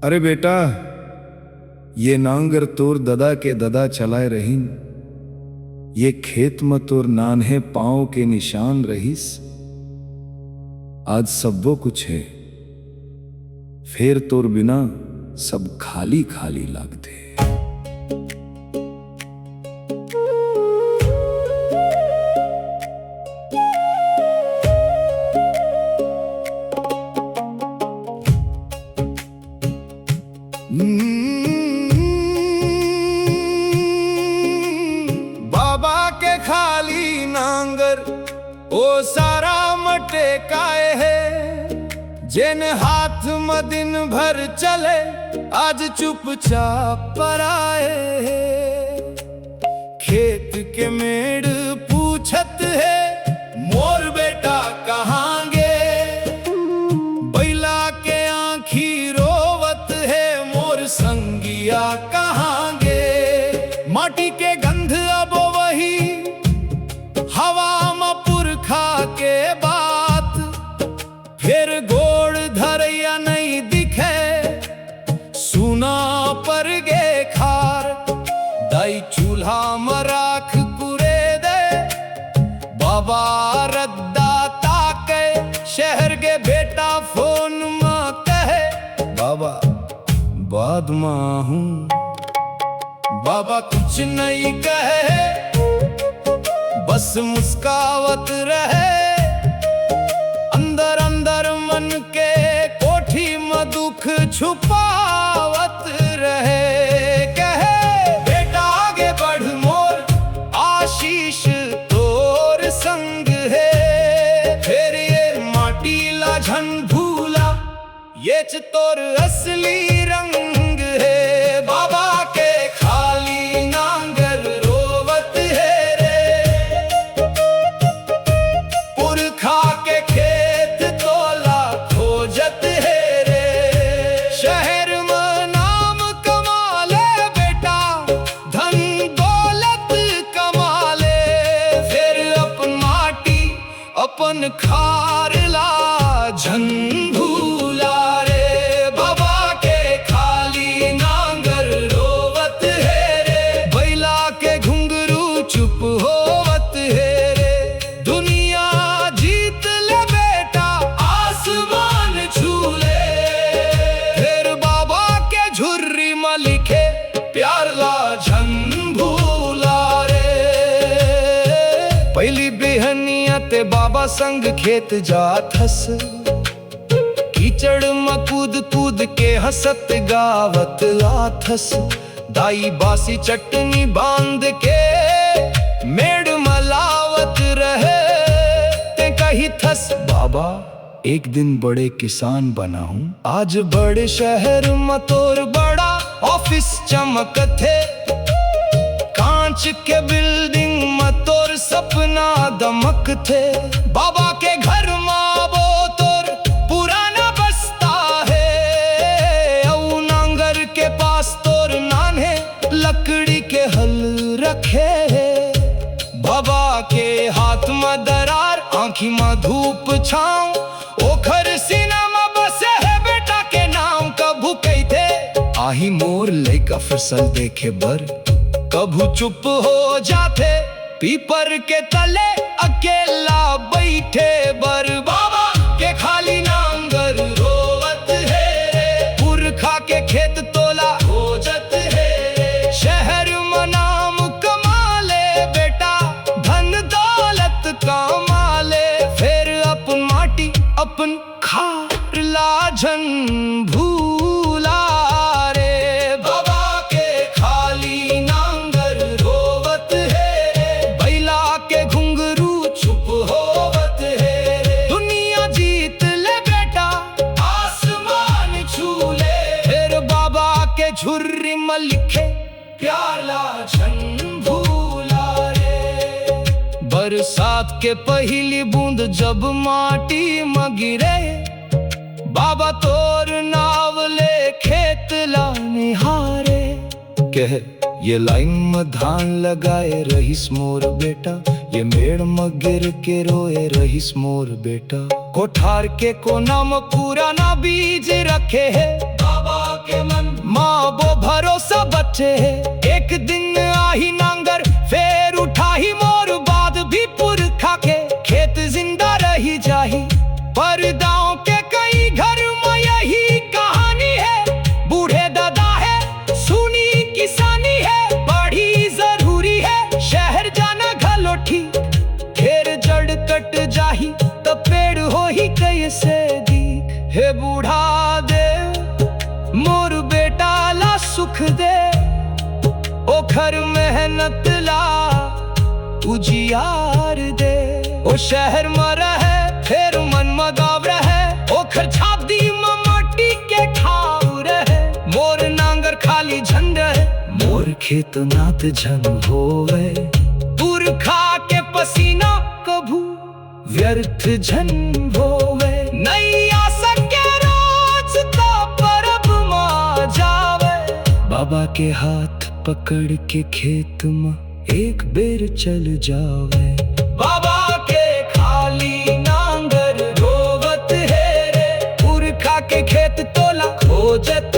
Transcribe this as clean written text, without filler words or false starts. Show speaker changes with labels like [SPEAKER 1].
[SPEAKER 1] अरे बेटा, ये नांगर तोर ददा के ददा चलाए रहीन, ये खेत में तोर नान्हे पांव के निशान रहीस। आज सब्बो कुछ है, फिर तोर बिना सब खाली खाली लागते।
[SPEAKER 2] बाबा के खाली नांगर ओ सारा मटे काए है, जिन हाथ में दिन भर चले आज चुपचाप पर आए है। खेत के मेड़ पूछत है मोर बेटा कहाँ गे, बैला के आँखी रोवत है मोर संगिया कहाँ गे। माटी के गंध अब वही हवा में पुरखा के बात, फिर गोड़ धरैया नहीं दिखे सुना पर गे खार। दाई चूल्हा में राख कुरे दे बाबा रद्दा ताके, शहर के बेटा फोन में कहे बाबा बाद में हूँ। बाबा कुछ नहीं कहे बस मुस्कावत रहे, अंदर अंदर मन के कोठी में दुख छुपावत रहे। कहे बेटा आगे बढ़ मोर आशीष तोर संग है, फिर ये माटी ला झन भूला ये च तोर असली रंग है। बाबा के खाली नांगर रोवत है रे, पुरखा के खेत तोला खोजत है रे। शहर में नाम कमा ले बेटा, धन दौलत कमा ले, फिर अपन माटी अपन खार ला झन भूला रे। बाबा के खाली नांगर रोवत है रे, बैला के घुंघरू चुप होवत है रे। दुनिया जीत ले बेटा आसमान छू ले, फिर बाबा के झुर्री में लिखे प्यार ला झन भूला रे। पहली बिहनिया ते बाबा संग खेत जात हस, कीचड़ में कूद कूद के हंसत गावत आथस। दाई बासी चटनी बांध के मेड़ मलावत रहे, ते कही थस बाबा एक दिन बड़े किसान बना हूँ। आज बड़े शहर में तोर बड़ा ऑफिस चमक थे, कांच के बिल्डिंग में तोर सपना दमक थे। बाबा के घर में वो तोर पुराना बस्ता है, औ नांगर के पास तोर नान्हे लकड़ी के हल रखे है। बाबा के हाथ में दरार आँखी में धूप छाँव, ओखर सीना में बसे है बेटा के नाम। कभू कहते आही मोर लइका फसल देखे बर, कभू चुप हो जाते पीपर के तले अकेला बैठे बर। बाबा के खाली नांगर रोवत है रे, पुरखा के खेत तोला खोजत है रे। शहर में नाम कमा ले बेटा, धन दौलत कमा ले, फिर अपन माटी अपन खार ला झन भूला रे। बाबा के खाली नांगर रोवत है रे, बैला के घुंघरू चुप होवत है रे। दुनिया जीत ले बेटा आसमान छू ले, फिर बाबा के झुर्री में लिखे प्यार ला झन भूला रे। बरसात के पहली बूंद जब माटी में गिरे, बाबा तोर नाव ले खेत ला निहारे। कह ये लाइन में धान लगाए रहीस मोर बेटा, ये मेड़ में गिर के रोए रहीस मोर बेटा। कोठार के कोना में पुराना बीज रखे है, बाबा के मन माँ वो भरोसा बच्चे है। एक दिन आही नांगर फेर उठाही मोर बाद भी पुरखा के खेत जिंदा रही जाही। पर गाँव के कई घर में यही कहानी है, बूढ़े दादा है सुनी किसानी है, बड़ी जरूरी है शहर जाना घलोठी। खेर जड़ कट जाही तो पेड़ हो ही कैसे दी। हे बूढ़ा दे मोर बेटा ला सुख दे, ओखर मेहनत ला उजियार दे। ओ शहर में रहे फिर मन मगाव रहे, ओखर छाप दी माटी के खाव रहे। मोर नांगर खाली झंड रहे, मोर खेत नात झन होवे। पुरखा के पसीना कभू व्यर्थ झन होवे। नहीं आ सके रोज तो परब मा जावे। बाबा के हाथ पकड़ के खेत में एक बेर चल जावे। बाबा के खाली नांगर रोवत है रे, पुरखा के खेत तोला खोजत